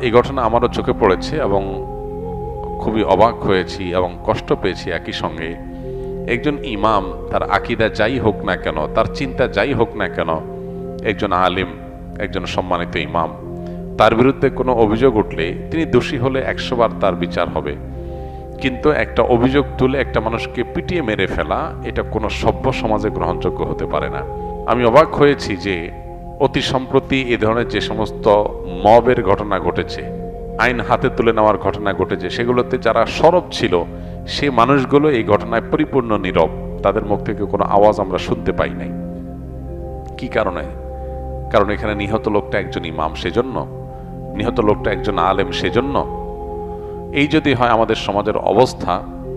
এই ঘটনা আমারও চোখে পড়েছে এবং খুবই অবাক হয়েছি এবং কষ্ট পেয়েছি একই সঙ্গে। একজন ইমাম, তার আকীদা যাই হোক না কেন, তার চিন্তা যাই হোক না কেন, একজন আলিম, একজন সম্মানিত ইমাম, তার বিরুদ্ধে কোনো অভিযোগ উঠলে তিনি দোষী হলে 100 বার তার বিচার হবে। কিন্তু একটা অভিযোগ তুলে একটা মানুষকে পিটিয়ে মেরে ফেলা, এটা কোনো সভ্য সমাজে গ্রহণযোগ্য হতে পারে না। আমি অবাক হয়েছি যে অতি সম্প্রতি এ ধরনের যে সমস্ত মবের ঘটনা ঘটেছে, আইন হাতে তুলে নেওয়ার ঘটনা ঘটেছে, সেগুলোতে যারা সরব ছিল সে মানুষগুলো এই ঘটনায় পরিপূর্ণ নীরব। তাদের মুখ থেকে কোনো আওয়াজ আমরা শুনতে পাই নাই। কি কারণে? কারণ এখানে নিহত লোকটা একজন ইমাম, সেজন্য নিহত লোকটা একজন আলেম, সেজন্য। এই যদি হয় আমাদের সমাজের অবস্থা,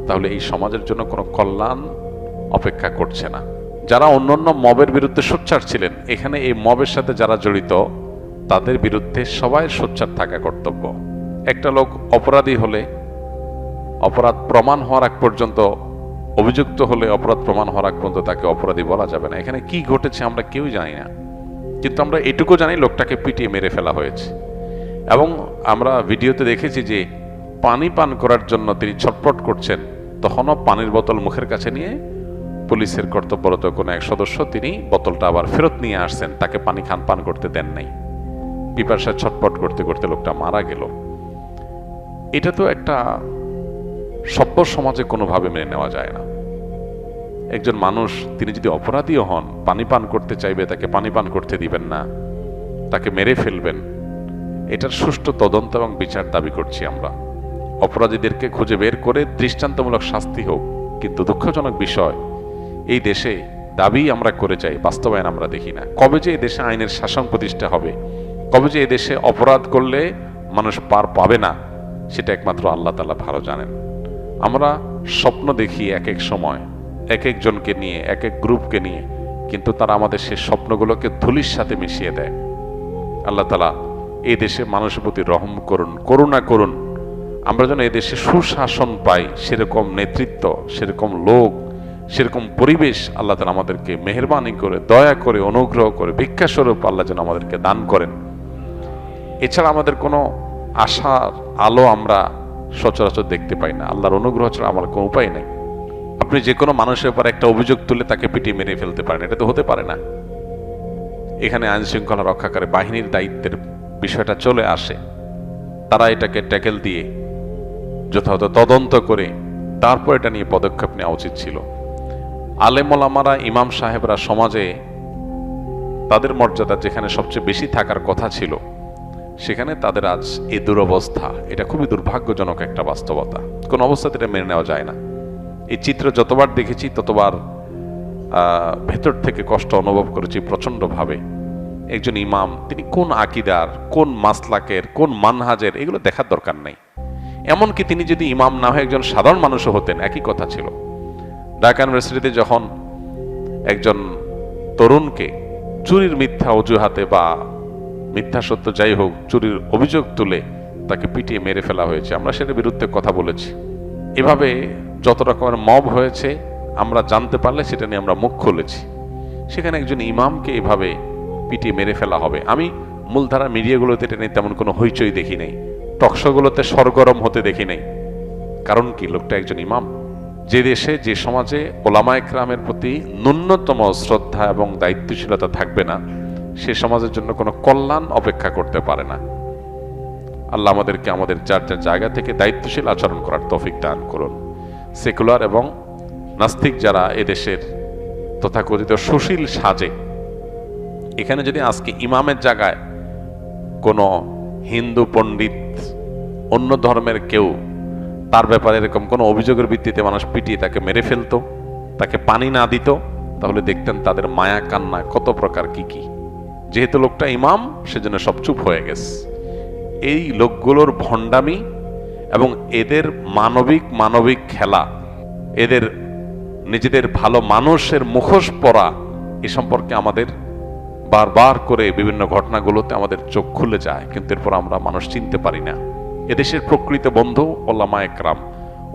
তাহলে এই সমাজের জন্য কোনো কল্যাণ অপেক্ষা করছে না। যারা অন্যান্য মবের বিরুদ্ধে সোচ্চার ছিলেন, এখানে এই মবের সাথে যারা জড়িত তাদের বিরুদ্ধে সবাই সোচ্চার থাকা কর্তব্য। একটা লোক অপরাধী হলে, অপরাধ প্রমাণ হওয়ার আগ পর্যন্ত, অভিযুক্ত হলে অপরাধ প্রমাণ হওয়ার আগ পর্যন্ত তাকে অপরাধী বলা যাবে না। এখানে কি ঘটেছে আমরা কেউ জানি না, কিন্তু আমরা এটুকু জানি লোকটাকে পিটিয়ে মেরে ফেলা হয়েছে। এবং আমরা ভিডিওতে দেখেছি যে পানি পান করার জন্য তিনি ছটফট করছেন, তখনও পানির বোতল মুখের কাছে নিয়ে পুলিশের কর্তব্যরত কোনো এক সদস্য তিনি বোতলটা আবার ফেরত নিয়ে আসছেন, তাকে পানি পান করতে দেন নাই। পিপাসায় ছটফট করতে করতে লোকটা মারা গেল। এটা তো একটা সভ্য সমাজে কোনোভাবে মেনে নেওয়া যায় না। একজন মানুষ তিনি যদি অপরাধীও হন, পানি পান করতে চাইবে, তাকে পানি পান করতে দিবেন না, তাকে মেরে ফেলবেন। এটার সুষ্ঠু তদন্ত এবং বিচার দাবি করছি আমরা। অপরাধীদেরকে খুঁজে বের করে দৃষ্টান্তমূলক শাস্তি হোক। কিন্তু দুঃখজনক বিষয়, এই দেশে দাবি আমরা করে যাই, বাস্তবায়ন আমরা দেখি না। কবে যে এই দেশে আইনের শাসন প্রতিষ্ঠা হবে, কবে যে এই দেশে অপরাধ করলে মানুষ পার পাবে না, সেটা একমাত্র আল্লাহ তাআলা ভালো জানেন। আমরা স্বপ্ন দেখি এক এক সময়, এক একজনকে নিয়ে, এক এক গ্রুপকে নিয়ে, কিন্তু তারা আমাদের সেই স্বপ্নগুলোকে ধুলির সাথে মিশিয়ে দেয়। আল্লাহ তাআলা এই দেশে মানুষের প্রতি রহম করুন, করুণা করুন। আমরা যেন এই দেশে সুশাসন পাই, সেরকম নেতৃত্ব, সেরকম লোক, সেরকম পরিবেশ আল্লাহ তাআলা আমাদেরকে মেহেরবানি করে, দয়া করে, অনুগ্রহ করে, ভিক্ষাস্বরূপ আল্লাহ যেন আমাদেরকে দান করেন। এছাড়া আমাদের কোনো আশার আলো আমরা সচরাচর দেখতে পাই না। আল্লাহর অনুগ্রহ ছাড়া আমার কোনো উপায় নেই। আপনি যে কোনো মানুষের উপর একটা অভিযোগ তুলে তাকে পিটিয়ে মেরে ফেলতে পারেন, এটা তো হতে পারে না। এখানে আইন শৃঙ্খলা রক্ষাকারী বাহিনীর দায়িত্বের বিষয়টা চলে আসে। তারা এটাকে ট্যাকেল দিয়ে যথাযথ তদন্ত করে তারপর এটা নিয়ে পদক্ষেপ নেওয়া উচিত ছিল। আলেম ওলামারা, ইমাম সাহেবরা সমাজে তাদের মর্যাদা যেখানে সবচেয়ে বেশি থাকার কথা ছিল, সেখানে তাদের আজ এই দুরবস্থা। এটা খুবই দুর্ভাগ্যজনক একটা বাস্তবতা। কোন অবস্থাতে এটা মেনে নেওয়া যায় না। এই চিত্র যতবার দেখেছি ততবার ভেতর থেকে কষ্ট অনুভব করেছি প্রচন্ডভাবে। একজন ইমাম, তিনি কোন আকীদার, কোন মাসলাকের, কোন মানহাজের, এগুলো দেখার দরকার নাই। এমনকি তিনি যদি ইমাম না হয়ে একজন সাধারণ মানুষও হতেন, একই কথা ছিল। ঢাকা ইউনিভার্সিটিতে যখন একজন তরুণকে চুরির মিথ্যা অজুহাতে বা মিথ্যা সত্য যাই হোক, চুরির অভিযোগ তুলে তাকে পিটিয়ে মেরে ফেলা হয়েছে, আমরা সেটার বিরুদ্ধে কথা বলেছি। এভাবে যত রকমের মব হয়েছে আমরা জানতে পারলে সেটা নিয়ে আমরা মুখ খুলেছি। সেখানে একজন ইমামকে এভাবে পিটিয়ে মেরে ফেলা হবে। আমি মূলধারা মিডিয়াগুলোতে এটা নিয়ে তেমন কোনো হইচই দেখি নাই, টকশোগুলোতে সরগরম হতে দেখি নাই। কারণ কি? লোকটা একজন ইমাম। যে দেশে, যে সমাজে ওলামায়ে কেরামের প্রতি ন্যূনতম শ্রদ্ধা এবং দায়িত্বশীলতা থাকবে না, সে সমাজের জন্য কোনো কল্যাণ অপেক্ষা করতে পারে না। আল্লাহ আমাদেরকে আমাদের যার যার জায়গা থেকে দায়িত্বশীল আচরণ করার তৌফিক দান করুন। সেকুলার এবং নাস্তিক যারা এদেশের তথাকথিত সুশীল সাজে, এখানে যদি আজকে ইমামের জায়গায় কোনো হিন্দু পণ্ডিত, অন্য ধর্মের কেউ তার ব্যাপারে এরকম কোনো অভিযোগের ভিত্তিতে মানুষ পিটিয়ে তাকে মেরে ফেলতো, তাকে পানি না দিত, তাহলে দেখতেন তাদের মায়া কান্না কত প্রকার কি কি। যেহেতু লোকটা ইমাম, সেজন্য সব চুপ হয়ে গেছে। এই লোকগুলোর ভণ্ডামি এবং এদের মানবিক খেলা, এদের নিজেদের ভালো মানুষের মুখোশ পরা, এ সম্পর্কে আমাদের বারবার করে বিভিন্ন ঘটনাগুলোতে আমাদের চোখ খুলে যায়, কিন্তু এরপর আমরা মানুষ চিনতে পারি না। এদেশের প্রকৃত বন্ধু ওলামায়ে কেরাম।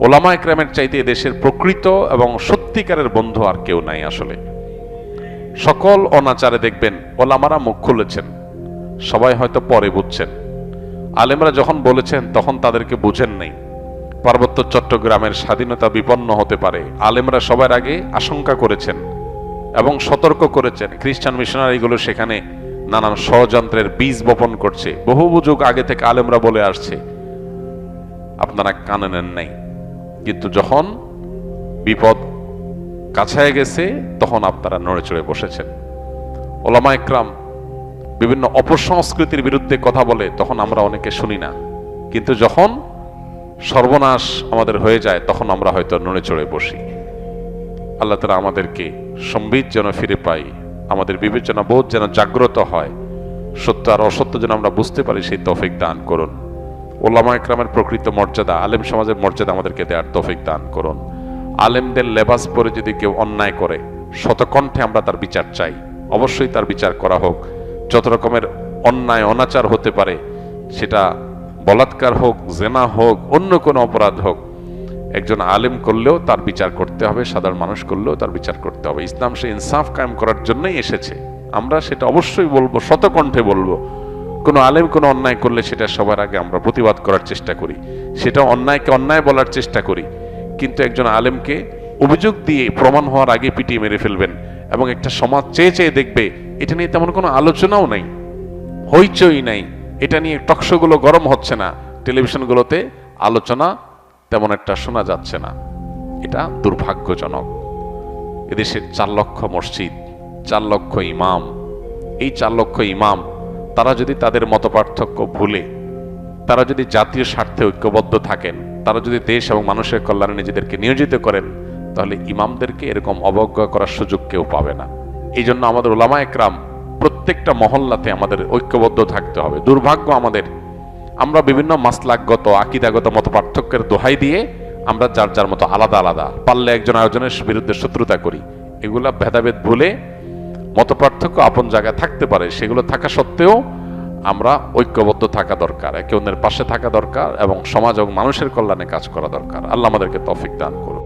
ওলামায়ে কেরামের চাইতে এদেশের প্রকৃত এবং সত্যিকারের বন্ধু আর কেউ নাই। আসলে সকল অনাচারে দেখবেন ওলামারা মুখ খুলেছেন, সবাই হয়তো পরে বুঝছেন। আলেমরা যখন বলেছেন তখন তাদেরকে বুঝেন নাই পার্বত্য চট্টগ্রামের স্বাধীনতা বিপন্ন হতে পারে। আলেমরা সবার আগে আশঙ্কা করেছেন এবং সতর্ক করেছেন। খ্রিস্টান মিশনারিগুলো সেখানে নানান ষড়যন্ত্রের বীজ বপন করছে, বহু যুগ আগে থেকে আলেমরা বলে আসছে, আপনারা কানে নেন নাই। কিন্তু যখন বিপদ কাছায় গেছে তখন আপনারা নড়ে চড়ে বসেছেন। ওলামা একরাম বিভিন্ন অপসংস্কৃতির বিরুদ্ধে কথা বলে তখন আমরা অনেকে শুনি না, কিন্তু যখন সর্বনাশ আমাদের হয়ে যায় তখন আমরা হয়তো নড়ে চড়ে বসি। আল্লাহ তাআলা আমাদেরকে সম্বিত যেন ফিরে পাই, আমাদের বিবেচনা বোধ যেন জাগ্রত হয়, সত্য আর অসত্য যেন আমরা বুঝতে পারি, সেই তৌফিক দান করুন। ওলামা একরামের প্রকৃত মর্যাদা, আলেম সমাজের মর্যাদা আমাদেরকে দেওয়ার তৌফিক দান করুন। আলেমদের লেবাস পরে যদি কেউ অন্যায় করে শতকণ্ঠে আমরা তার বিচার চাই, অবশ্যই তার বিচার করা হোক। যত রকমের অন্যায় অনাচার হতে পারে, সেটা বলাৎকার হোক, জেনা হোক, অন্য কোনো অপরাধ হোক, একজন আলেম করলেও তার বিচার করতে হবে, সাধারণ মানুষ করলেও তার বিচার করতে হবে। ইসলাম সে ইনসাফ কায়েম করার জন্যই এসেছে, আমরা সেটা অবশ্যই বলবো, শতকণ্ঠে বলবো। কোনো আলেম কোনো অন্যায় করলে সেটা সবার আগে আমরা প্রতিবাদ করার চেষ্টা করি, সেটা অন্যায়কে অন্যায় বলার চেষ্টা করি। কিন্তু একজন আলেমকে অভিযোগ দিয়ে প্রমাণ হওয়ার আগে পিটিয়ে মেরে ফেলবেন এবং একটা সমাজ চেয়ে চেয়ে দেখবে, এটা নিয়ে তেমন কোনো আলোচনাও নাই, হইচই নাই, এটা নিয়ে টকশোগুলো গরম হচ্ছে না, টেলিভিশনগুলোতে আলোচনা তেমন একটা শোনা যাচ্ছে না। এটা দুর্ভাগ্যজনক। এদেশের 4 লক্ষ মসজিদ, 4 লক্ষ ইমাম, এই 4 লক্ষ ইমাম তারা যদি তাদের মতপার্থক্য ভুলে, তারা যদি জাতীয় স্বার্থে ঐক্যবদ্ধ থাকেন, তারা যদি দেশ এবং মানুষের কল্যাণে নিজেদেরকে নিয়োজিত করেন, তাহলে ইমামদেরকে এরকম অবজ্ঞা করার সুযোগ কেউ পাবে না। এই জন্য আমাদের ওলামা একরাম প্রত্যেকটা মহল্লাতে আমাদের ঐক্যবদ্ধ থাকতে হবে। দুর্ভাগ্য আমাদের, আমরা বিভিন্ন মাসলাকগত আকীদাগত মতপার্থক্যের দোহাই দিয়ে আমরা যার যার মতো আলাদা আলাদা, পারলে একজন আরেকজনের বিরুদ্ধে শত্রুতা করি। এগুলা ভেদাভেদ ভুলে, মতপার্থক্য আপন জায়গায় থাকতে পারে, সেগুলো থাকা সত্ত্বেও আমরা ঐক্যবদ্ধ থাকা দরকার, একে অন্যের পাশে থাকা দরকার এবং সমাজ এবং মানুষের কল্যাণে কাজ করা দরকার। আল্লাহ আমাদেরকে তৌফিক দান করুন।